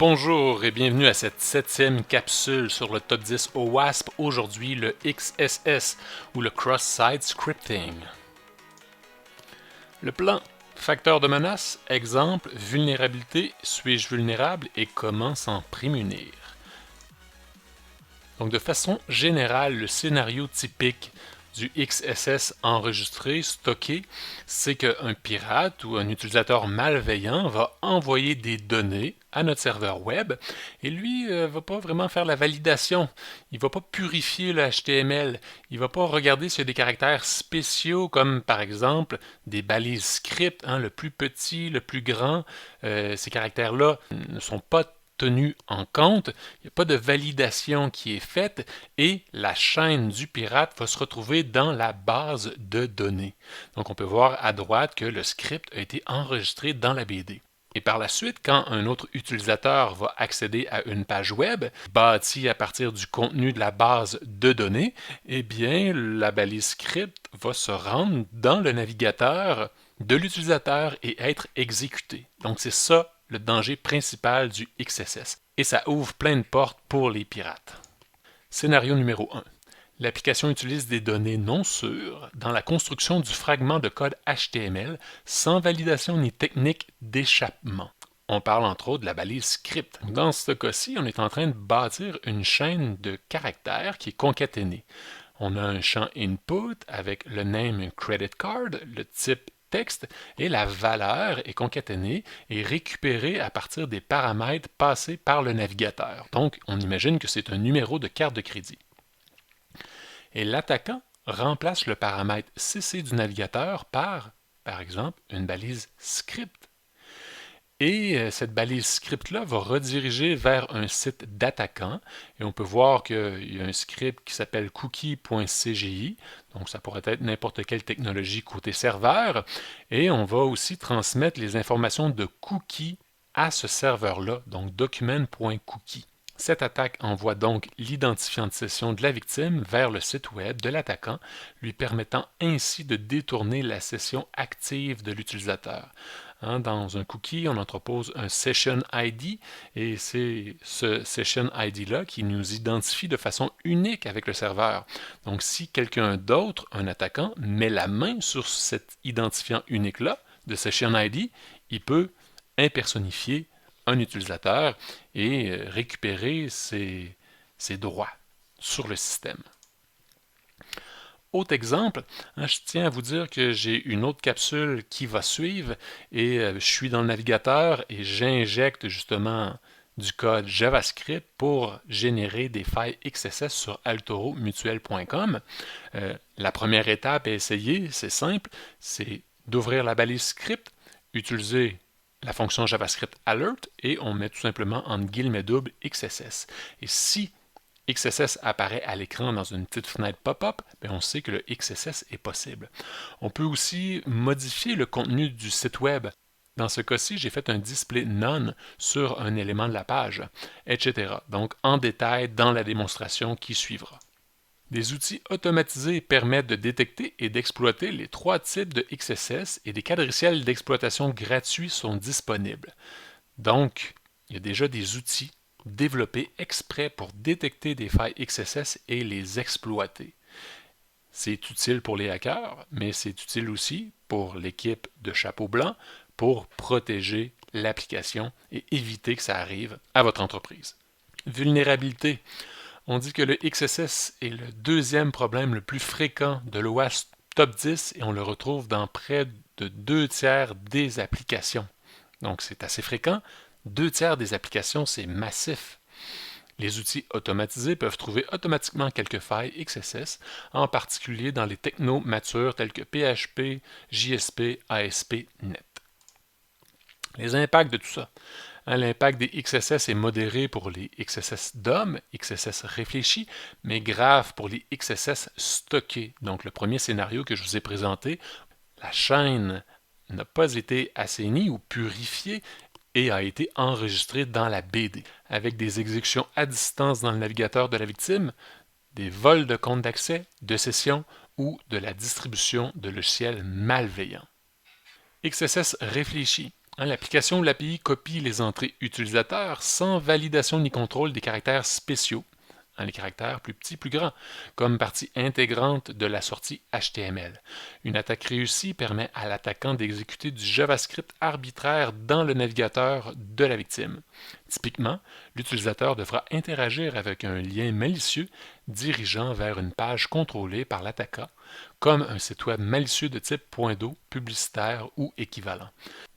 Bonjour et bienvenue à cette 7e capsule sur le top 10 OWASP, aujourd'hui le XSS ou le Cross-Site Scripting. Le plan: facteur de menace, exemple, vulnérabilité, suis-je vulnérable et comment s'en prémunir. Donc de façon générale, le scénario typique du XSS enregistré, stocké, c'est qu'un pirate ou un utilisateur malveillant va envoyer des données à notre serveur web et lui va pas vraiment faire la validation. Il va pas purifier le HTML. Il va pas regarder s'il y a des caractères spéciaux comme par exemple des balises script, le plus petit, le plus grand. Ces caractères-là ne sont pas tenu en compte, il n'y a pas de validation qui est faite et la chaîne du pirate va se retrouver dans la base de données. Donc on peut voir à droite que le script a été enregistré dans la BD. Et par la suite, quand un autre utilisateur va accéder à une page web bâtie à partir du contenu de la base de données, eh bien la balise script va se rendre dans le navigateur de l'utilisateur et être exécutée. Donc c'est ça le danger principal du XSS. Et ça ouvre plein de portes pour les pirates. Scénario numéro 1. L'application utilise des données non sûres dans la construction du fragment de code HTML sans validation ni technique d'échappement. On parle entre autres de la balise script. Dans ce cas-ci, on est en train de bâtir une chaîne de caractères qui est concaténée. On a un champ input avec le name credit card, le type texte, et la valeur est concaténée et récupérée à partir des paramètres passés par le navigateur. Donc, on imagine que c'est un numéro de carte de crédit. Et l'attaquant remplace le paramètre CC du navigateur par exemple, une balise script. Et cette balise script-là va rediriger vers un site d'attaquant. Et on peut voir qu'il y a un script qui s'appelle cookie.cgi. Donc ça pourrait être n'importe quelle technologie côté serveur. Et on va aussi transmettre les informations de cookie à ce serveur-là, donc document.cookie. Cette attaque envoie donc l'identifiant de session de la victime vers le site web de l'attaquant, lui permettant ainsi de détourner la session active de l'utilisateur. Dans un cookie, on entrepose un Session ID et c'est ce Session ID-là qui nous identifie de façon unique avec le serveur. Donc si quelqu'un d'autre, un attaquant, met la main sur cet identifiant unique-là de Session ID, il peut impersonnifier un utilisateur et récupérer ses droits sur le système. Autre exemple, je tiens à vous dire que j'ai une autre capsule qui va suivre et je suis dans le navigateur et j'injecte justement du code JavaScript pour générer des failles XSS sur altoromutuel.com. La première étape à essayer, c'est simple, c'est d'ouvrir la balise script, utiliser la fonction JavaScript alert et on met tout simplement entre guillemets doubles XSS. Et si XSS apparaît à l'écran dans une petite fenêtre pop-up, on sait que le XSS est possible. On peut aussi modifier le contenu du site web. Dans ce cas-ci, j'ai fait un display none sur un élément de la page, etc. Donc en détail dans la démonstration qui suivra. Des outils automatisés permettent de détecter et d'exploiter les 3 types de XSS et des quadriciels d'exploitation gratuits sont disponibles. Donc, il y a déjà des outils développés exprès pour détecter des failles XSS et les exploiter. C'est utile pour les hackers, mais c'est utile aussi pour l'équipe de Chapeau Blanc pour protéger l'application et éviter que ça arrive à votre entreprise. Vulnérabilité. On dit que le XSS est le deuxième problème le plus fréquent de l'OWASP Top 10 et on le retrouve dans près de 2/3 des applications. Donc c'est assez fréquent. 2/3 des applications, c'est massif. Les outils automatisés peuvent trouver automatiquement quelques failles XSS, en particulier dans les technos matures tels que PHP, JSP, ASP, .NET. Les impacts de tout ça. L'impact des XSS est modéré pour les XSS DOM, XSS réfléchis, mais grave pour les XSS stockés. Donc le premier scénario que je vous ai présenté, la chaîne n'a pas été assainie ou purifiée et a été enregistrée dans la BD, avec des exécutions à distance dans le navigateur de la victime, des vols de compte d'accès, de session ou de la distribution de logiciels malveillants. XSS réfléchi. L'application ou l'API copie les entrées utilisateurs sans validation ni contrôle des caractères spéciaux, les caractères plus petits, plus grands, comme partie intégrante de la sortie HTML. Une attaque réussie permet à l'attaquant d'exécuter du JavaScript arbitraire dans le navigateur de la victime. Typiquement, l'utilisateur devra interagir avec un lien malicieux dirigeant vers une page contrôlée par l'attaquant, comme un site web malicieux de type .do, publicitaire ou équivalent.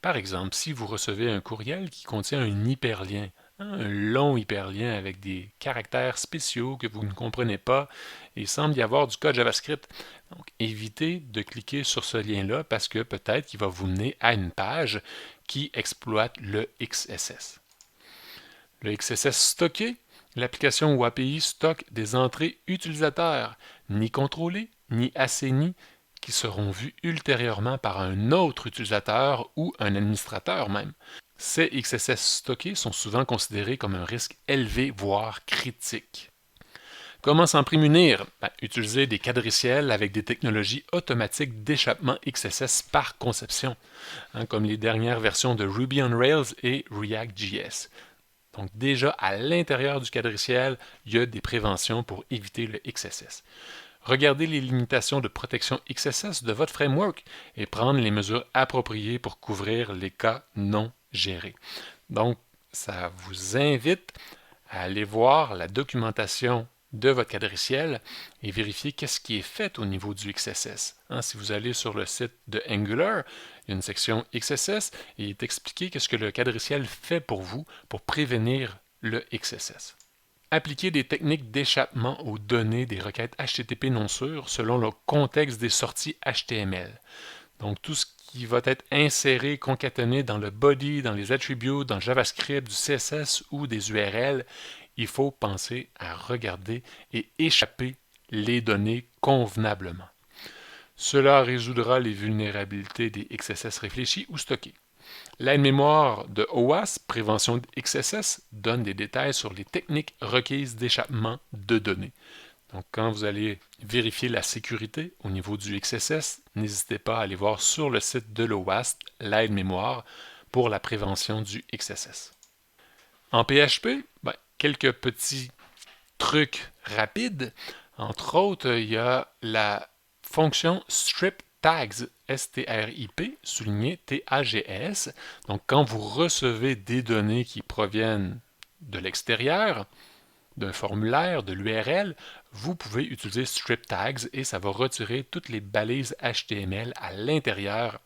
Par exemple, si vous recevez un courriel qui contient un hyperlien, un long hyperlien avec des caractères spéciaux que vous ne comprenez pas, et il semble y avoir du code JavaScript, donc évitez de cliquer sur ce lien-là parce que peut-être qu'il va vous mener à une page qui exploite le XSS. Le XSS stocké, l'application ou API stocke des entrées utilisateurs, ni contrôlées, ni assainies, qui seront vues ultérieurement par un autre utilisateur ou un administrateur même. Ces XSS stockés sont souvent considérés comme un risque élevé, voire critique. Comment s'en prémunir? Utiliser des quadriciels avec des technologies automatiques d'échappement XSS par conception, comme les dernières versions de Ruby on Rails et React.js. Donc déjà, à l'intérieur du quadriciel, il y a des préventions pour éviter le XSS. Regardez les limitations de protection XSS de votre framework et prendre les mesures appropriées pour couvrir les cas non gérés. Donc, ça vous invite à aller voir la documentation de votre quadriciel et vérifier qu'est-ce qui est fait au niveau du XSS. Si vous allez sur le site de Angular, il y a une section XSS et il est expliqué qu'est-ce que le quadriciel fait pour vous pour prévenir le XSS. Appliquer des techniques d'échappement aux données des requêtes HTTP non sûres selon le contexte des sorties HTML. Donc tout ce qui va être inséré, concaténé dans le body, dans les attributs, dans le JavaScript, du CSS ou des URL, il faut penser à regarder et échapper les données convenablement. Cela résoudra les vulnérabilités des XSS réfléchis ou stockés. L'aide-mémoire de OWASP, Prévention XSS, donne des détails sur les techniques requises d'échappement de données. Donc, quand vous allez vérifier la sécurité au niveau du XSS, n'hésitez pas à aller voir sur le site de l'OWASP l'aide-mémoire pour la prévention du XSS. En PHP, quelques petits trucs rapides. Entre autres, il y a la fonction strip tags, S-T-R-I-P, souligné T-A-G-S. Donc, quand vous recevez des données qui proviennent de l'extérieur, d'un formulaire, de l'URL, vous pouvez utiliser strip tags et ça va retirer toutes les balises HTML à l'intérieur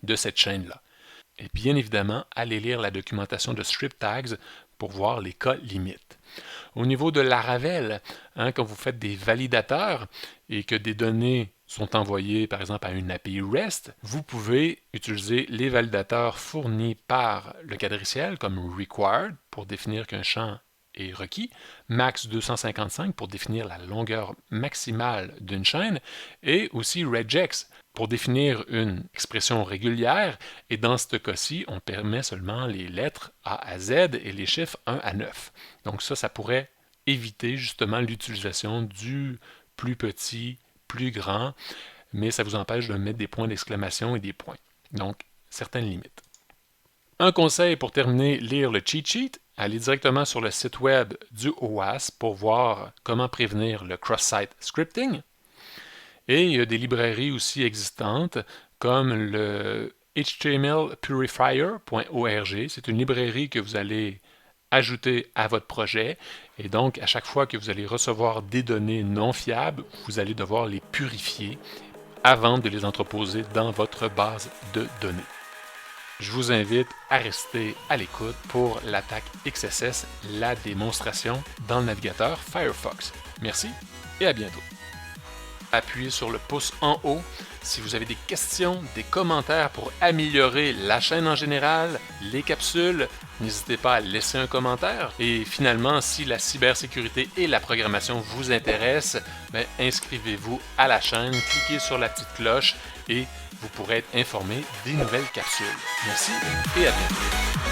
de cette chaîne-là. Et bien évidemment, allez lire la documentation de strip tags pour voir les cas limites. Au niveau de Laravel, quand vous faites des validateurs et que des données sont envoyées par exemple à une API REST, vous pouvez utiliser les validateurs fournis par le quadriciel comme required pour définir qu'un champ est requis, max 255 pour définir la longueur maximale d'une chaîne et aussi regex pour définir une expression régulière et dans ce cas-ci, on permet seulement les lettres A à Z et les chiffres 1 à 9. Donc ça pourrait éviter justement l'utilisation du plus petit, plus grand, mais ça vous empêche de mettre des points d'exclamation et des points. Donc, certaines limites. Un conseil pour terminer, lire le cheat sheet. Allez directement sur le site web du OWASP pour voir comment prévenir le cross-site scripting. Et il y a des librairies aussi existantes comme le htmlpurifier.org. C'est une librairie que vous allez ajouter à votre projet. Et donc, à chaque fois que vous allez recevoir des données non fiables, vous allez devoir les purifier avant de les entreposer dans votre base de données. Je vous invite à rester à l'écoute pour l'attaque XSS, la démonstration dans le navigateur Firefox. Merci et à bientôt. Appuyez sur le pouce en haut si vous avez des questions, des commentaires pour améliorer la chaîne en général, les capsules. N'hésitez pas à laisser un commentaire. Et finalement, si la cybersécurité et la programmation vous intéressent, inscrivez-vous à la chaîne, cliquez sur la petite cloche et vous pourrez être informé des nouvelles capsules. Merci et à bientôt.